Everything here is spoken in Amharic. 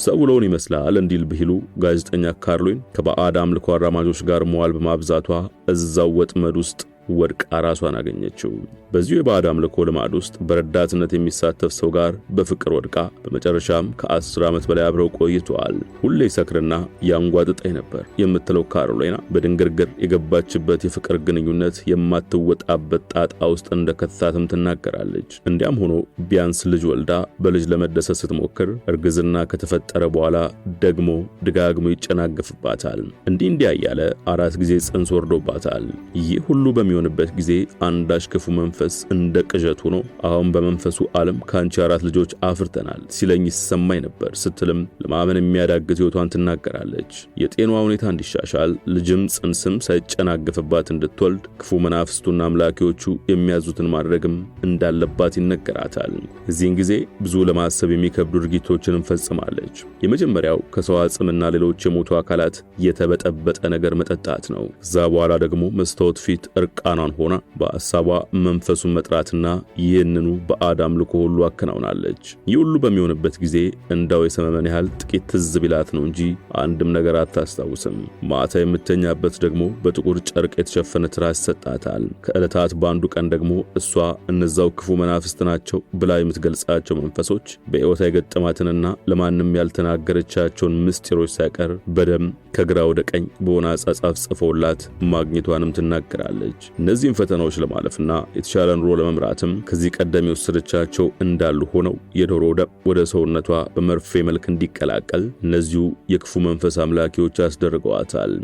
ሰውለውን ይመስላል እንዲል ብሂሉ ጋዜጠኛ ካርሎይን ከባዕድ አምልኮ አራማጆች ጋር መዋል በማብዛቷ እዛው ወጥመድ ውስጥ ወድቃ ራሷን አገኘችው። በዚሁ የባዕድ አምልኮ ልማድ ውስጥ በረዳትነት የሚሳተፍ ሰው ጋር በፍቅር ወድቃ በመጨረሻም ከ10 ዓመት በላይ አብረው ቆይተዋል። ሁሌ ሰክርና ያንጓጥጠኝ ነበር የምትለው ካሮላይና በድንግርግር የገባችበት የፍቅር ግንኙነት የማትወጣበት ጣጣ ውስጥ እንደከተታትም ትናገራለች። እንዲያም ሆኖ ቢያንስ ልጅ ወልዳ በልጅ ለመደሰት ስትሞክር እርግዝና ከተፈጠረ በኋላ ደግሞ ደጋግሞ ይጨናገፍባታል። እንዲህ እያለ 4 ጊዜ ጽንስ ወርዶባታል። ይህ ሁሉ በሚሆንበት ጊዜ አንዳች ክፉ መንፈስ እንደ ቅዠት ሆኖ አሁን በመንፈሱ ዓለም ካንቺ 4 ልጆች አፍርተናል ሲለኝ ይሰማኝ ነበር ስትልም ለማመን የሚያዳግት ሕይወቷን ትናገራለች። የጤናዋ ሁኔታ እንዲሻሻል ልጅም ጽንስም ሳይጨናገፍባት እንድትወልድ ክፉ መናፍስቱና አምላኪዎቹ የሚያዙትን ማድረግም እንዳለባት ይነገራታል። እዚህን ጊዜ ብዙ ለማሰብ የሚከብዱ ድርጊቶችን ፈጽማለች። የመጀመሪያው ከሰው አጽምና ሌሎች የሞቱ አካላት የተበጠበጠ ነገር መጠጣት ነው። ከዛ በኋላ ደግሞ መስታወት ፊት ቃናን ሆና በአሳቧ መንፈሱን መጥራትና ይህንኑ ባዕድ አምልኮ ሁሉ አከናውናለች። ይህ ሁሉ በሚሆንበት ጊዜ እንዳው የሰመመን ያህል ጥቂት ትዝ ቢላት ነው እንጂ አንድም ነገር አታስታውስም። ማታ የምተኛበት ደግሞ በጥቁር ጨርቅ የተሸፈነ ትራስ ሰጣታል። ከዕለታት በአንዱ ቀን ደግሞ እሷ እነዛው ክፉ መናፍስት ናቸው ብላ የምትገልጻቸው መንፈሶች በሕይወቷ የገጠማትንና ለማንም ያልተናገረቻቸውን ምስጢሮች ሳይቀር በደም ከግራ ወደ ቀኝ በሆነ አጻጻፍ ጽፈውላት ማግኘቷንም ትናገራለች። እነዚህን ፈተናዎች ለማለፍና የተሻለ ኑሮ ለመምራትም ከዚህ ቀደም የወሰደቻቸው እንዳሉ ሆነው የዶሮ ደም ወደ ሰውነቷ በመርፌ መልክ እንዲቀላቀል እነዚሁ የክፉ መንፈስ አምላኪዎች ያስደርገዋታል።